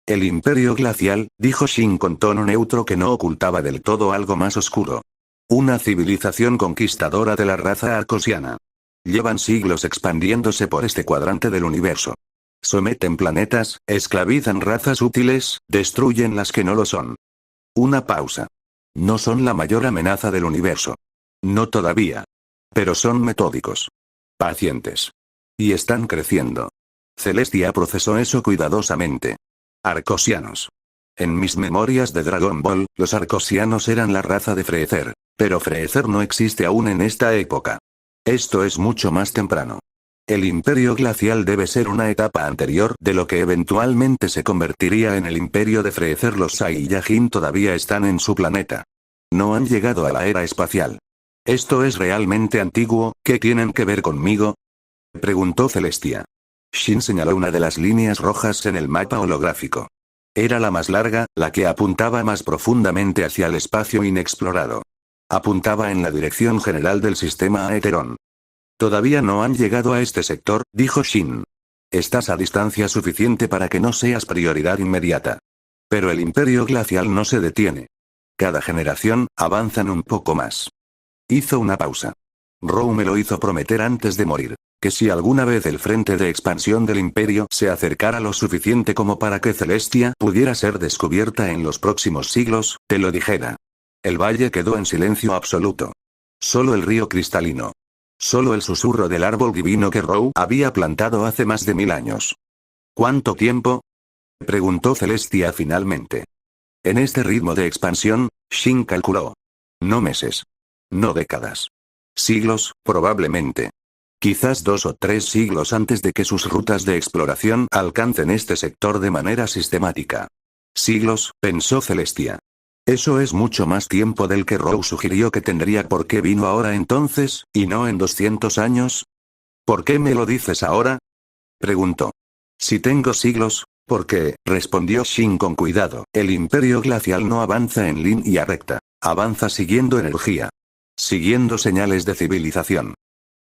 El imperio glacial, dijo Shin con tono neutro que no ocultaba del todo algo más oscuro. Una civilización conquistadora de la raza arcosiana. Llevan siglos expandiéndose por este cuadrante del universo. Someten planetas, esclavizan razas útiles, destruyen las que no lo son. Una pausa. No son la mayor amenaza del universo. No todavía. Pero son metódicos. Pacientes. Y están creciendo. Celestia procesó eso cuidadosamente. Arcosianos. En mis memorias de Dragon Ball, los arcosianos eran la raza de Freezer. Pero Freezer no existe aún en esta época. Esto es mucho más temprano. El imperio glacial debe ser una etapa anterior de lo que eventualmente se convertiría en el imperio de Freezer. Los Saiyajin todavía están en su planeta. No han llegado a la era espacial. ¿Esto es realmente antiguo? ¿Qué tienen que ver conmigo? Preguntó Celestia. Shin señaló una de las líneas rojas en el mapa holográfico. Era la más larga, la que apuntaba más profundamente hacia el espacio inexplorado. Apuntaba en la dirección general del sistema Aetheron. Todavía no han llegado a este sector, dijo Shin. Estás a distancia suficiente para que no seas prioridad inmediata. Pero el imperio glacial no se detiene. Cada generación, avanzan un poco más. Hizo una pausa. Row me lo hizo prometer antes de morir. que si alguna vez el frente de expansión del imperio se acercara lo suficiente como para que Celestia pudiera ser descubierta en los próximos siglos, te lo dijera. El valle quedó en silencio absoluto. Solo el río cristalino. Solo el susurro del árbol divino que Row había plantado hace más de 1000 años. ¿Cuánto tiempo?, preguntó Celestia finalmente. En este ritmo de expansión, Shin calculó. No meses. No décadas. Siglos, probablemente. Quizás 2 o 3 siglos antes de que sus rutas de exploración alcancen este sector de manera sistemática. Siglos, pensó Celestia. Eso es mucho más tiempo del que Row sugirió que tendría. ¿Por qué vino ahora entonces, y no en 200 años? ¿Por qué me lo dices ahora?, preguntó. Si tengo siglos, ¿por qué?, respondió Shin con cuidado. El imperio glacial no avanza en línea recta. Avanza siguiendo energía. Siguiendo señales de civilización.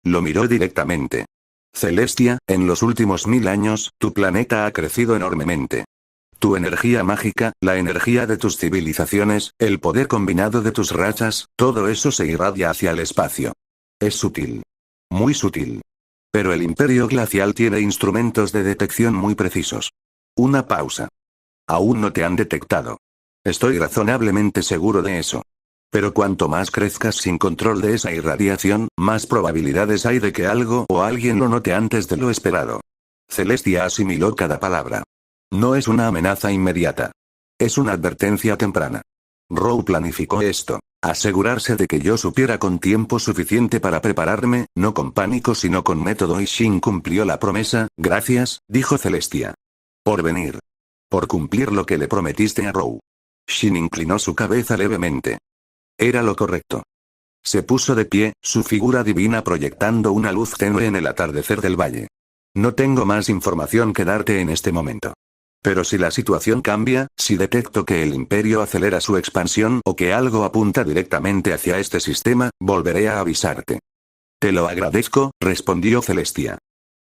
Lo miró directamente. Celestia, en los últimos 1000 años, tu planeta ha crecido enormemente. Tu energía mágica, la energía de tus civilizaciones, el poder combinado de tus razas, todo eso se irradia hacia el espacio. Es sutil. Muy sutil. Pero el imperio glacial tiene instrumentos de detección muy precisos. Una pausa. Aún no te han detectado. Estoy razonablemente seguro de eso. Pero cuanto más crezcas sin control de esa irradiación, más probabilidades hay de que algo o alguien lo note antes de lo esperado. Celestia asimiló cada palabra. No es una amenaza inmediata. Es una advertencia temprana. Row planificó esto. Asegurarse de que yo supiera con tiempo suficiente para prepararme, no con pánico sino con método, y Shin cumplió la promesa. Gracias, dijo Celestia. Por venir. Por cumplir lo que le prometiste a Row. Shin inclinó su cabeza levemente. Era lo correcto. Se puso de pie, su figura divina proyectando una luz tenue en el atardecer del valle. No tengo más información que darte en este momento. Pero si la situación cambia, si detecto que el imperio acelera su expansión o que algo apunta directamente hacia este sistema, volveré a avisarte. Te lo agradezco, respondió Celestia.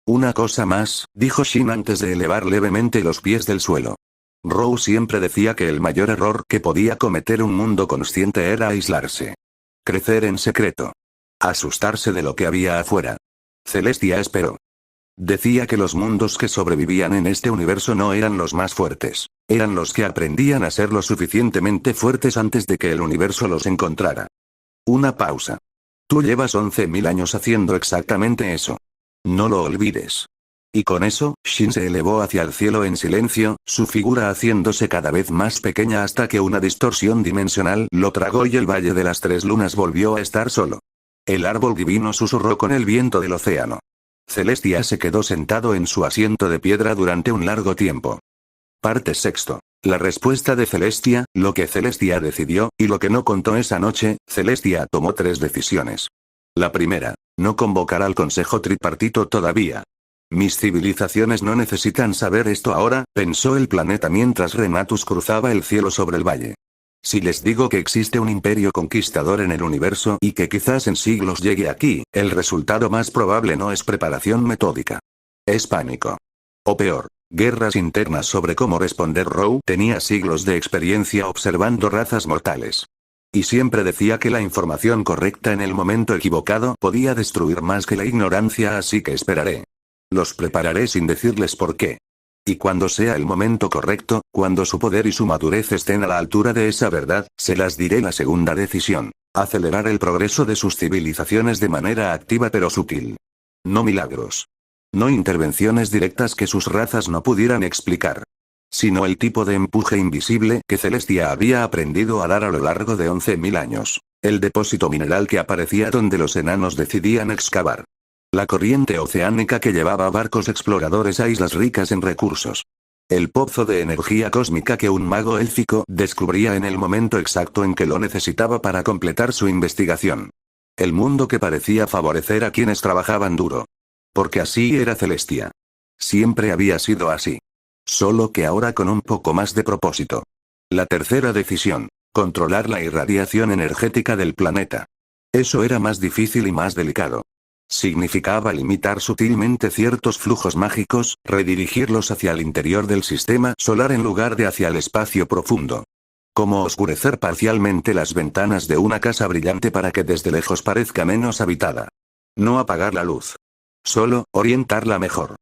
Una cosa más, dijo Shin antes de elevar levemente los pies del suelo. Row siempre decía que el mayor error que podía cometer un mundo consciente era aislarse. Crecer en secreto. Asustarse de lo que había afuera. Celestia esperó. Decía que los mundos que sobrevivían en este universo no eran los más fuertes. Eran los que aprendían a ser lo suficientemente fuertes antes de que el universo los encontrara. Una pausa. Tú llevas 11.000 años haciendo exactamente eso. No lo olvides. Y con eso, Shin se elevó hacia el cielo en silencio, su figura haciéndose cada vez más pequeña hasta que una distorsión dimensional lo tragó y el Valle de las Tres Lunas volvió a estar solo. El árbol divino susurró con el viento del océano. Celestia se quedó sentado en su asiento de piedra durante un largo tiempo. Parte sexto. La respuesta de Celestia, lo que Celestia decidió, y lo que no contó esa noche. Celestia tomó 3 decisiones. La primera, no convocar al Consejo Tripartito todavía. Mis civilizaciones no necesitan saber esto ahora, pensó el planeta mientras Renatus cruzaba el cielo sobre el valle. Si les digo que existe un imperio conquistador en el universo y que quizás en siglos llegue aquí, el resultado más probable no es preparación metódica. Es pánico. O peor, guerras internas sobre cómo responder. Row tenía siglos de experiencia observando razas mortales. Y siempre decía que la información correcta en el momento equivocado podía destruir más que la ignorancia, así que esperaré. Los prepararé sin decirles por qué. Y cuando sea el momento correcto, cuando su poder y su madurez estén a la altura de esa verdad, se las diré. La segunda decisión. Acelerar el progreso de sus civilizaciones de manera activa pero sutil. No milagros. No intervenciones directas que sus razas no pudieran explicar. Sino el tipo de empuje invisible que Celestia había aprendido a dar a lo largo de 11.000 años. El depósito mineral que aparecía donde los enanos decidían excavar. La corriente oceánica que llevaba barcos exploradores a islas ricas en recursos. El pozo de energía cósmica que un mago élfico descubría en el momento exacto en que lo necesitaba para completar su investigación. El mundo que parecía favorecer a quienes trabajaban duro. Porque así era Celestia. Siempre había sido así. Solo que ahora con un poco más de propósito. La tercera decisión. Controlar la irradiación energética del planeta. Eso era más difícil y más delicado. Significaba limitar sutilmente ciertos flujos mágicos, redirigirlos hacia el interior del sistema solar en lugar de hacia el espacio profundo. Como oscurecer parcialmente las ventanas de una casa brillante para que desde lejos parezca menos habitada. No apagar la luz. Solo, orientarla mejor.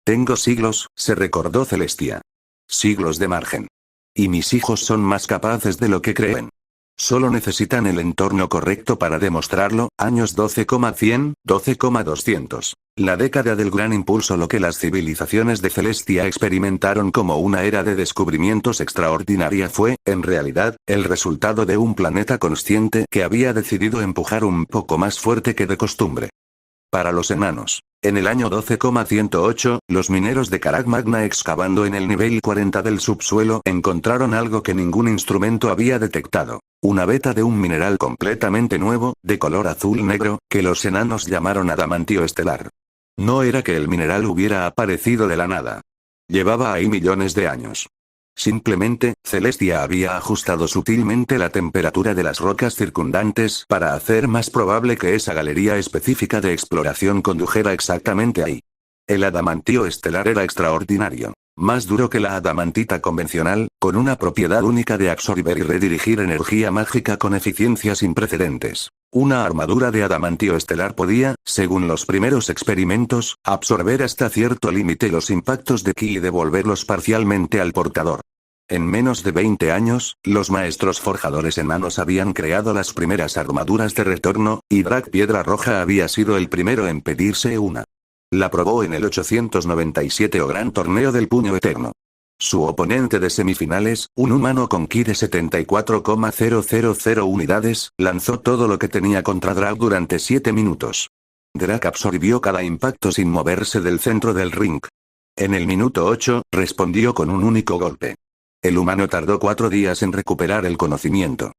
Tengo siglos, se recordó Celestia. Siglos de margen. Y mis hijos son más capaces de lo que creen. Solo necesitan el entorno correcto para demostrarlo, años 12,100, 12,200. La década del gran impulso, lo que las civilizaciones de Celestia experimentaron como una era de descubrimientos extraordinaria, fue, en realidad, el resultado de un planeta consciente que había decidido empujar un poco más fuerte que de costumbre. Para los enanos. En el año 12,108, los mineros de Carag Magna, excavando en el nivel 40 del subsuelo, encontraron algo que ningún instrumento había detectado. Una veta de un mineral completamente nuevo, de color azul-negro, que los enanos llamaron adamantio estelar. No era que el mineral hubiera aparecido de la nada. Llevaba ahí millones de años. Simplemente, Celestia había ajustado sutilmente la temperatura de las rocas circundantes para hacer más probable que esa galería específica de exploración condujera exactamente ahí. El adamantio estelar era extraordinario. Más duro que la adamantita convencional, con una propiedad única de absorber y redirigir energía mágica con eficiencia sin precedentes. Una armadura de adamantio estelar podía, según los primeros experimentos, absorber hasta cierto límite los impactos de ki y devolverlos parcialmente al portador. En menos de 20 años, los maestros forjadores enanos habían creado las primeras armaduras de retorno, y Drag Piedra Roja había sido el primero en pedirse una. La probó en el 897 o Gran Torneo del Puño Eterno. Su oponente de semifinales, un humano con ki de 74,000 unidades, lanzó todo lo que tenía contra Drag durante 7 minutos. Drag absorbió cada impacto sin moverse del centro del ring. En el minuto 8, respondió con un único golpe. El humano tardó 4 días en recuperar el conocimiento.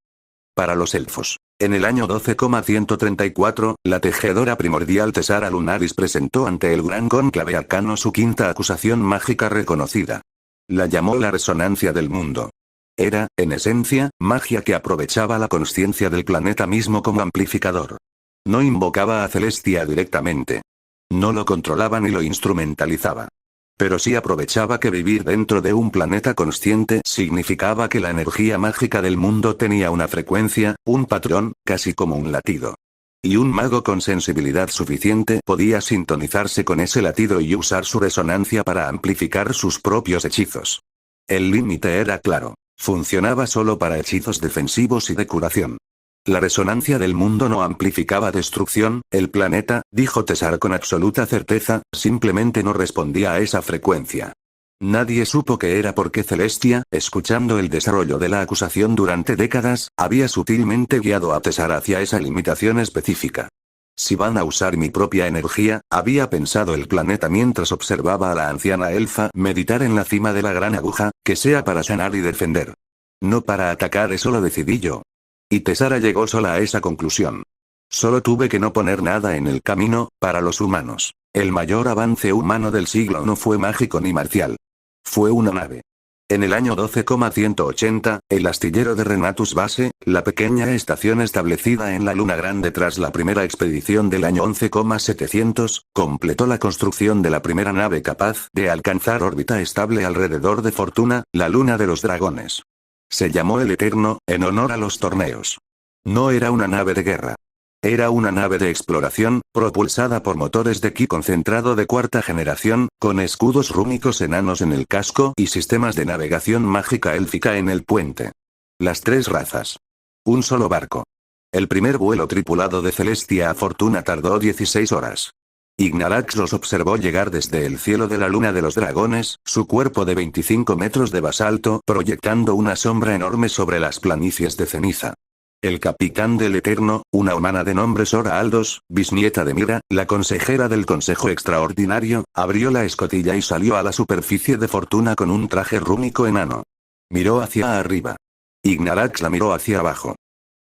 Para los elfos. En el año 12,134, la tejedora primordial Tesara Lunaris presentó ante el gran cónclave arcano su quinta acusación mágica reconocida. La llamó la resonancia del mundo. Era, en esencia, magia que aprovechaba la consciencia del planeta mismo como amplificador. No invocaba a Celestia directamente. No lo controlaba ni lo instrumentalizaba. Pero sí aprovechaba que vivir dentro de un planeta consciente significaba que la energía mágica del mundo tenía una frecuencia, un patrón, casi como un latido. Y un mago con sensibilidad suficiente podía sintonizarse con ese latido y usar su resonancia para amplificar sus propios hechizos. El límite era claro. Funcionaba solo para hechizos defensivos y de curación. La resonancia del mundo no amplificaba destrucción, el planeta, dijo Tesar con absoluta certeza, simplemente no respondía a esa frecuencia. Nadie supo que era porque Celestia, escuchando el desarrollo de la acusación durante décadas, había sutilmente guiado a Tesar hacia esa limitación específica. Si van a usar mi propia energía, había pensado el planeta mientras observaba a la anciana elfa meditar en la cima de la gran aguja, que sea para sanar y defender. No para atacar, eso lo decidí yo. Y Tesara llegó sola a esa conclusión. Solo tuve que no poner nada en el camino, para los humanos. El mayor avance humano del siglo no fue mágico ni marcial. Fue una nave. En el año 12,180, el astillero de Renatus Base, la pequeña estación establecida en la Luna Grande tras la primera expedición del año 11,700, completó la construcción de la primera nave capaz de alcanzar órbita estable alrededor de Fortuna, la luna de los dragones. Se llamó el Eterno, en honor a los torneos. No era una nave de guerra. Era una nave de exploración, propulsada por motores de ki concentrado de cuarta generación, con escudos rúnicos enanos en el casco y sistemas de navegación mágica élfica en el puente. Las 3 razas. Un solo barco. El primer vuelo tripulado de Celestia a Fortuna tardó 16 horas. Ignarax los observó llegar desde el cielo de la luna de los dragones, su cuerpo de 25 metros de basalto proyectando una sombra enorme sobre las planicies de ceniza. El capitán del Eterno, una humana de nombre Sora Aldos, bisnieta de Mira, la consejera del Consejo Extraordinario, abrió la escotilla y salió a la superficie de Fortuna con un traje rúnico enano. Miró hacia arriba. Ignarax la miró hacia abajo.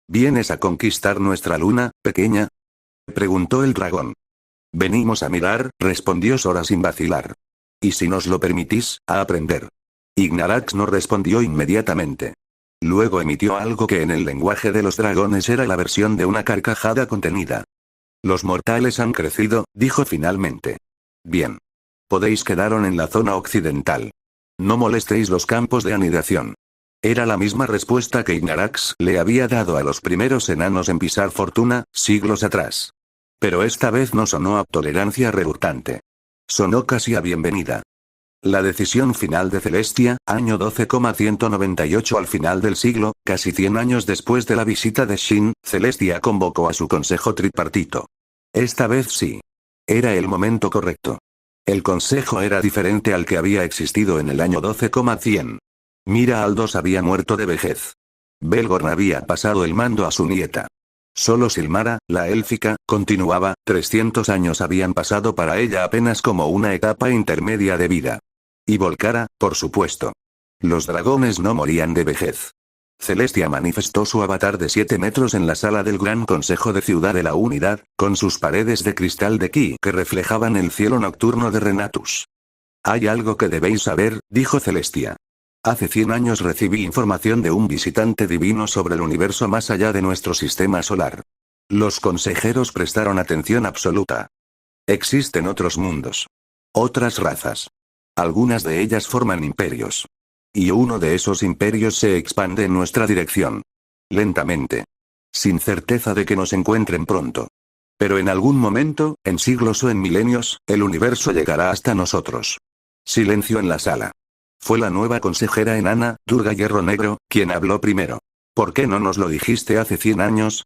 ¿Vienes a conquistar nuestra luna, pequeña?, preguntó el dragón. Venimos a mirar, respondió Sora sin vacilar. Y si nos lo permitís, a aprender. Ignarax no respondió inmediatamente. Luego emitió algo que en el lenguaje de los dragones era la versión de una carcajada contenida. Los mortales han crecido, dijo finalmente. Bien. Podéis quedaros en la zona occidental. No molestéis los campos de anidación. Era la misma respuesta que Ignarax le había dado a los primeros enanos en pisar Fortuna, siglos atrás. Pero esta vez no sonó a tolerancia reluctante. Sonó casi a bienvenida. La decisión final de Celestia, año 12,198 al final del siglo, casi 100 años después de la visita de Shin, Celestia convocó a su consejo tripartito. Esta vez sí. Era el momento correcto. El consejo era diferente al que había existido en el año 12,100. Mira Aldous había muerto de vejez. Belgorn había pasado el mando a su nieta. Solo Silmara, la élfica, continuaba, 300 años habían pasado para ella apenas como una etapa intermedia de vida. Y Volcara, por supuesto. Los dragones no morían de vejez. Celestia manifestó su avatar de 7 metros en la sala del Gran Consejo de Ciudad de la Unidad, con sus paredes de cristal de ki que reflejaban el cielo nocturno de Renatus. Hay algo que debéis saber, dijo Celestia. Hace 100 años recibí información de un visitante divino sobre el universo más allá de nuestro sistema solar. Los consejeros prestaron atención absoluta. Existen otros mundos. Otras razas. Algunas de ellas forman imperios. Y uno de esos imperios se expande en nuestra dirección. Lentamente. Sin certeza de que nos encuentren pronto. Pero en algún momento, en siglos o en milenios, el universo llegará hasta nosotros. Silencio en la sala. Fue la nueva consejera enana, Durga Hierro Negro, quien habló primero. ¿Por qué no nos lo dijiste hace 100 años?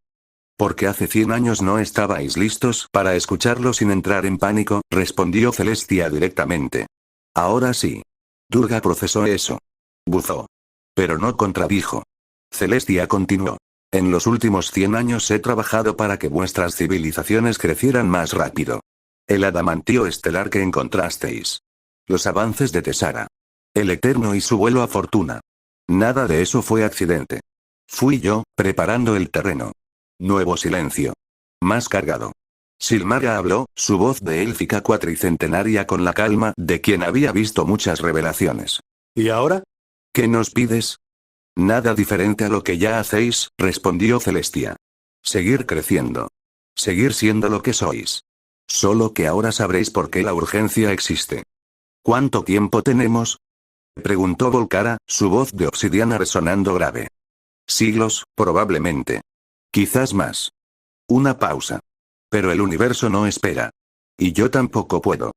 Porque hace 100 años no estabais listos para escucharlo sin entrar en pánico, respondió Celestia directamente. Ahora sí. Durga procesó eso. Buzó. Pero no contradijo. Celestia continuó. En los últimos 100 años he trabajado para que vuestras civilizaciones crecieran más rápido. El adamantío estelar que encontrasteis. Los avances de Tesara. El Eterno y su vuelo a Fortuna. Nada de eso fue accidente. Fui yo, preparando el terreno. Nuevo silencio. Más cargado. Silmara habló, su voz de élfica cuatricentenaria con la calma de quien había visto muchas revelaciones. ¿Y ahora? ¿Qué nos pides? Nada diferente a lo que ya hacéis, respondió Celestia. Seguir creciendo. Seguir siendo lo que sois. Solo que ahora sabréis por qué la urgencia existe. ¿Cuánto tiempo tenemos? Preguntó Volcara, su voz de obsidiana resonando grave. Siglos, probablemente. Quizás más. Una pausa. Pero el universo no espera. Y yo tampoco puedo.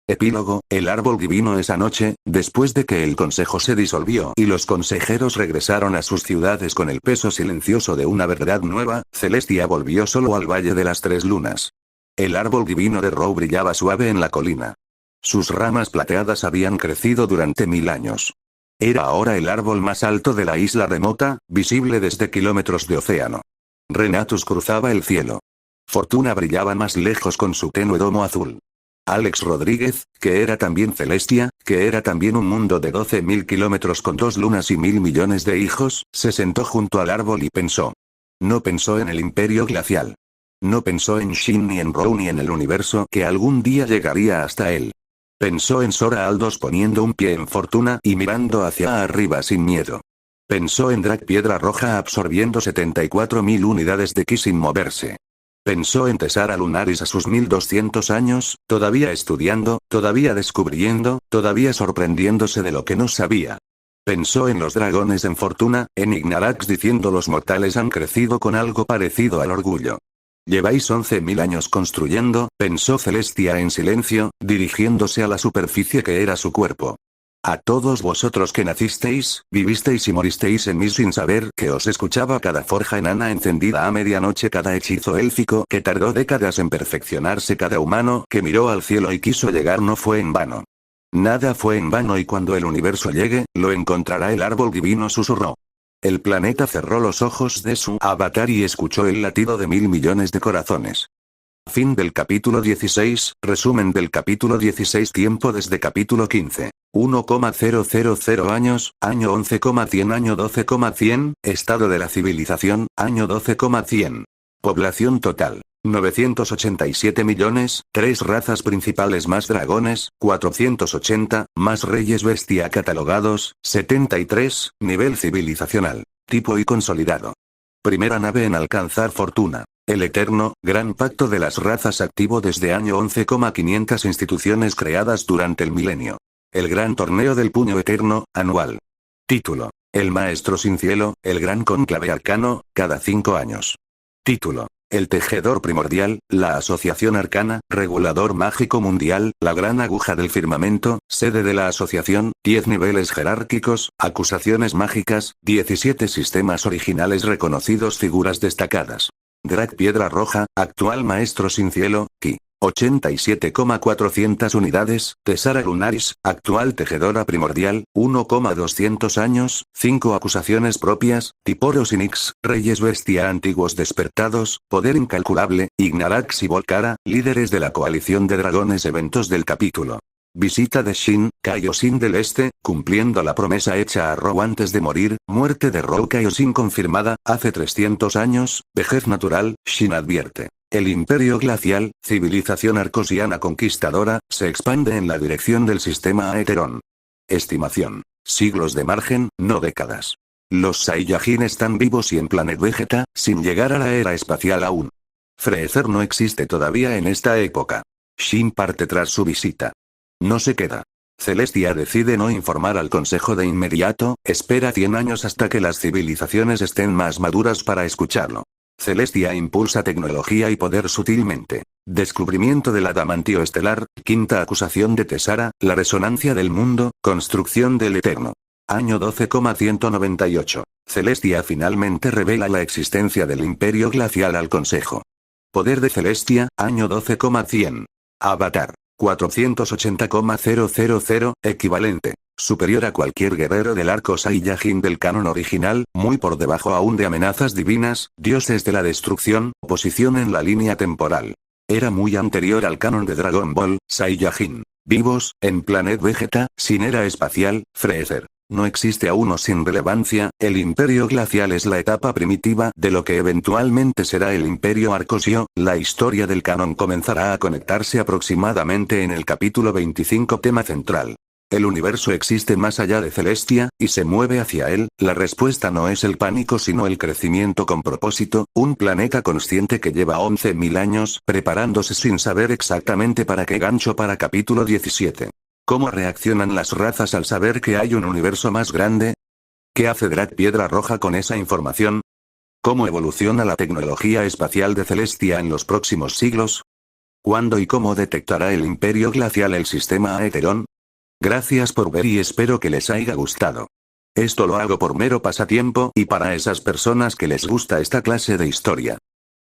Epílogo, el árbol divino esa noche, después de que el consejo se disolvió y los consejeros regresaron a sus ciudades con el peso silencioso de una verdad nueva, Celestia volvió solo al Valle de las Tres Lunas. El árbol divino de Rou brillaba suave en la colina. Sus ramas plateadas habían crecido durante 1000 años. Era ahora el árbol más alto de la isla remota, visible desde kilómetros de océano. Renatus cruzaba el cielo. Fortuna brillaba más lejos con su tenue domo azul. Alex Rodríguez, que era también Celestia, que era también un mundo de 12.000 kilómetros con 2 lunas y 1.000 millones de hijos, se sentó junto al árbol y pensó. No pensó en el imperio glacial. No pensó en Shin ni en Rou ni en el universo que algún día llegaría hasta él. Pensó en Sora Aldous poniendo un pie en Fortuna y mirando hacia arriba sin miedo. Pensó en Drag Piedra Roja absorbiendo 74.000 unidades de ki sin moverse. Pensó en Tesara Lunaris a sus 1200 años, todavía estudiando, todavía descubriendo, todavía sorprendiéndose de lo que no sabía. Pensó en los dragones en Fortuna, en Ignarax diciendo los mortales han crecido con algo parecido al orgullo. Lleváis 11.000 años construyendo, pensó Celestia en silencio, dirigiéndose a la superficie que era su cuerpo. A todos vosotros que nacisteis, vivisteis y moristeis en mí sin saber que os escuchaba cada forja enana encendida a medianoche, cada hechizo élfico que tardó décadas en perfeccionarse, cada humano que miró al cielo y quiso llegar no fue en vano. Nada fue en vano y cuando el universo llegue, lo encontrará el árbol divino, susurró. El planeta cerró los ojos de su avatar y escuchó el latido de 1.000 millones de corazones. Fin del capítulo 16, resumen del capítulo 16, tiempo desde capítulo 15. 1,000 años, año 11,100, año 12,100, estado de la civilización, año 12,100. Población total. 987 millones, 3 razas principales más dragones, 480, más reyes bestia catalogados, 73, nivel civilizacional. Tipo y consolidado. Primera nave en alcanzar Fortuna. El Eterno, Gran Pacto de las Razas activo desde año 11,500 instituciones creadas durante el milenio. El Gran Torneo del Puño Eterno, anual. Título. El Maestro Sin Cielo, el Gran Cónclave Arcano, cada 5 años. Título. El tejedor primordial, la asociación arcana, regulador mágico mundial, la gran aguja del firmamento, sede de la asociación, 10 niveles jerárquicos, acusaciones mágicas, 17 sistemas originales reconocidos, figuras destacadas. Drag Piedra Roja, actual maestro sin cielo, Ki. 87,400 unidades, Tesara Lunaris, actual tejedora primordial, 1,200 años, 5 acusaciones propias, Tiporos y Nix, reyes bestia antiguos despertados, poder incalculable, Ignarax y Volcara, líderes de la coalición de dragones. Eventos del capítulo. Visita de Shin, Kaioshin del Este, cumpliendo la promesa hecha a Rou antes de morir, muerte de Rou Kaioshin confirmada, hace 300 años, vejez natural, Shin advierte. El Imperio Glacial, civilización arcosiana conquistadora, se expande en la dirección del sistema Aeteron. Estimación. Siglos de margen, no décadas. Los Saiyajin están vivos y en Planet Vegeta, sin llegar a la era espacial aún. Freezer no existe todavía en esta época. Shin parte tras su visita. No se queda. Celestia decide no informar al consejo de inmediato, espera 100 años hasta que las civilizaciones estén más maduras para escucharlo. Celestia impulsa tecnología y poder sutilmente. Descubrimiento del adamantio estelar, quinta acusación de Tesara, la resonancia del mundo, construcción del eterno. Año 12,198. Celestia finalmente revela la existencia del Imperio Glacial al Consejo. Poder de Celestia, año 12,100. Avatar. 480,000, equivalente. Superior a cualquier guerrero del arco Saiyajin del canon original, muy por debajo aún de amenazas divinas, dioses de la destrucción, posición en la línea temporal. Era muy anterior al canon de Dragon Ball, Saiyajin. Vivos, en Planet Vegeta, sin era espacial, Freezer. No existe aún o sin relevancia, el Imperio Glacial es la etapa primitiva de lo que eventualmente será el Imperio Arcosio. La historia del canon comenzará a conectarse aproximadamente en el capítulo 25, tema central. El universo existe más allá de Celestia, y se mueve hacia él. La respuesta no es el pánico sino el crecimiento con propósito, un planeta consciente que lleva 11.000 años preparándose sin saber exactamente para qué. Gancho para capítulo 17. ¿Cómo reaccionan las razas al saber que hay un universo más grande? ¿Qué hace Drag Piedra Roja con esa información? ¿Cómo evoluciona la tecnología espacial de Celestia en los próximos siglos? ¿Cuándo y cómo detectará el Imperio Glacial el sistema Aeteron? Gracias por ver y espero que les haya gustado. Esto lo hago por mero pasatiempo y para esas personas que les gusta esta clase de historia.